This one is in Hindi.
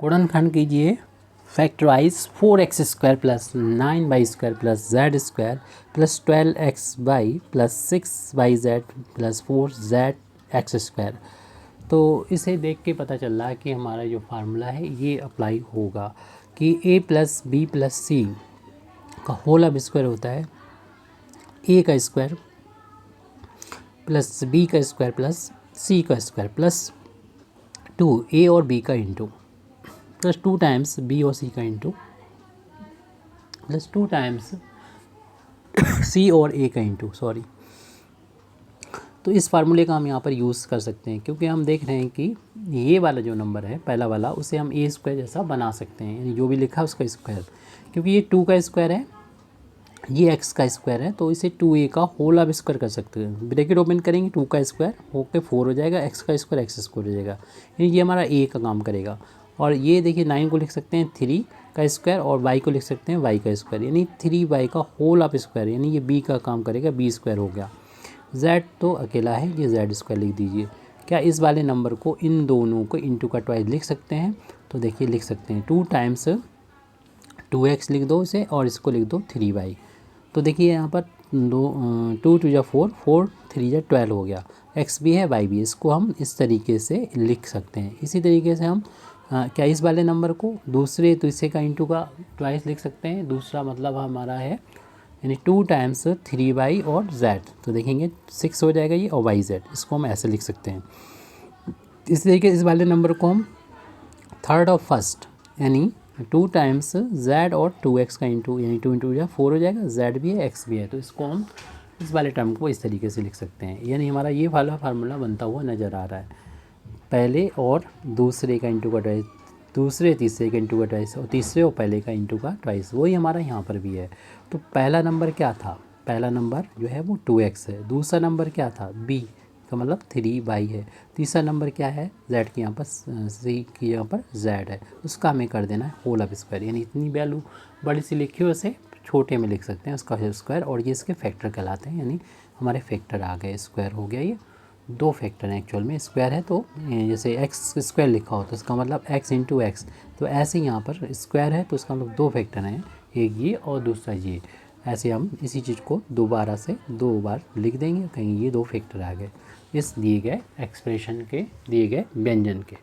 गुणनखंड कीजिए factorise 4x² plus 9y² plus z² plus 12xy plus 6yz plus 4zx²। तो इसे देख के पता चल रहा है कि हमारा जो फार्मूला है ये अप्लाई होगा कि a प्लस बी प्लस सी का होल अब स्क्वायर होता है a का स्क्वायर प्लस b का स्क्वायर प्लस c का स्क्वायर प्लस 2 a और b का इंटू प्लस 2 टाइम्स b और c का इंटू प्लस 2 टाइम्स c और a का इंटू सॉरी। तो इस फार्मूले का हम यहाँ पर यूज़ कर सकते हैं क्योंकि हम देख रहे हैं कि ये वाला जो नंबर है पहला वाला उसे हम a स्क्वायर जैसा बना सकते हैं, यानी जो भी लिखा है उसका स्क्वायर, क्योंकि ये 2 का स्क्वायर है ये x का स्क्वायर है तो इसे 2a का होल आप स्क्वायर कर सकते हैं। ब्रैकेट ओपन करेंगे 2 का स्क्वायर होके 4 हो जाएगा, x का स्क्वायर x स्क्वायर हो जाएगा, यानी ये हमारा a का काम करेगा। और ये देखिए 9 को लिख सकते हैं 3 का स्क्वायर और y को लिख सकते हैं y का स्क्वायर, यानी 3y का होल आप स्क्वायर, यानी ये b का काम करेगा, b स्क्वायर हो गया। z तो अकेला है, ये z स्क्वायर लिख दीजिए। क्या इस वाले नंबर को इन दोनों को इंटू का ट्वाइस लिख सकते हैं? तो देखिए लिख सकते हैं 2 टाइम्स 2x लिख दो इसे और इसको लिख दो 3y। तो देखिए यहाँ पर 2 2 4 4 3 12 हो गया, x भी है y भी है, इसको हम इस तरीके से लिख सकते हैं। इसी तरीके से हम क्या इस वाले नंबर को दूसरे तीसरे का इंटू का ट्वाइस लिख सकते हैं। दूसरा मतलब हमारा है यानी 2 टाइम्स 3y और z, तो देखेंगे 6 हो जाएगा ये और yz, इसको हम ऐसे लिख सकते हैं। इस तरीके इस वाले नंबर को हम थर्ड और फर्स्ट यानी 2 टाइम्स z और 2x का इंटू यानी 2 इंटू 4 हो जाएगा, z भी है x भी है, तो इसको हम इस वाले टर्म को इस तरीके से लिख सकते हैं। यानी हमारा ये वाला फार्मूला बनता हुआ नज़र आ रहा है, पहले और दूसरे का इंटू का ट्वाइस, दूसरे तीसरे का इंटू का ट्वाइस और तीसरे और पहले का इंटू का ट्वाइस, वही हमारा यहाँ पर भी है। तो पहला नंबर क्या था? पहला नंबर जो है वो 2x है। दूसरा नंबर क्या था? b का मतलब 3y है। तीसरा नंबर क्या है? z की यहाँ पर c की यहाँ पर z है, उसका हमें कर देना है होल ऑफ स्क्वायर, यानी इतनी वैल्यू बड़ी सी लिखी हो उसे छोटे में लिख सकते हैं उसका स्क्वायर, और ये इसके फैक्टर कहलाते हैं, यानी हमारे फैक्टर आ गए, स्क्वायर हो गया। ये 2 फैक्टर हैं एक्चुअल में, स्क्वायर है तो जैसे x स्क्वायर लिखा हो तो इसका मतलब x इंटू एक्स, तो ऐसे यहाँ पर स्क्वायर है तो इसका मतलब 2 फैक्टर हैं, एक ये और दूसरा ये। ऐसे हम इसी चीज़ को दोबारा से 2 बार लिख देंगे, कहेंगे ये 2 फैक्टर आ गए इस दिए गए एक्सप्रेशन के, दिए गए व्यंजन के।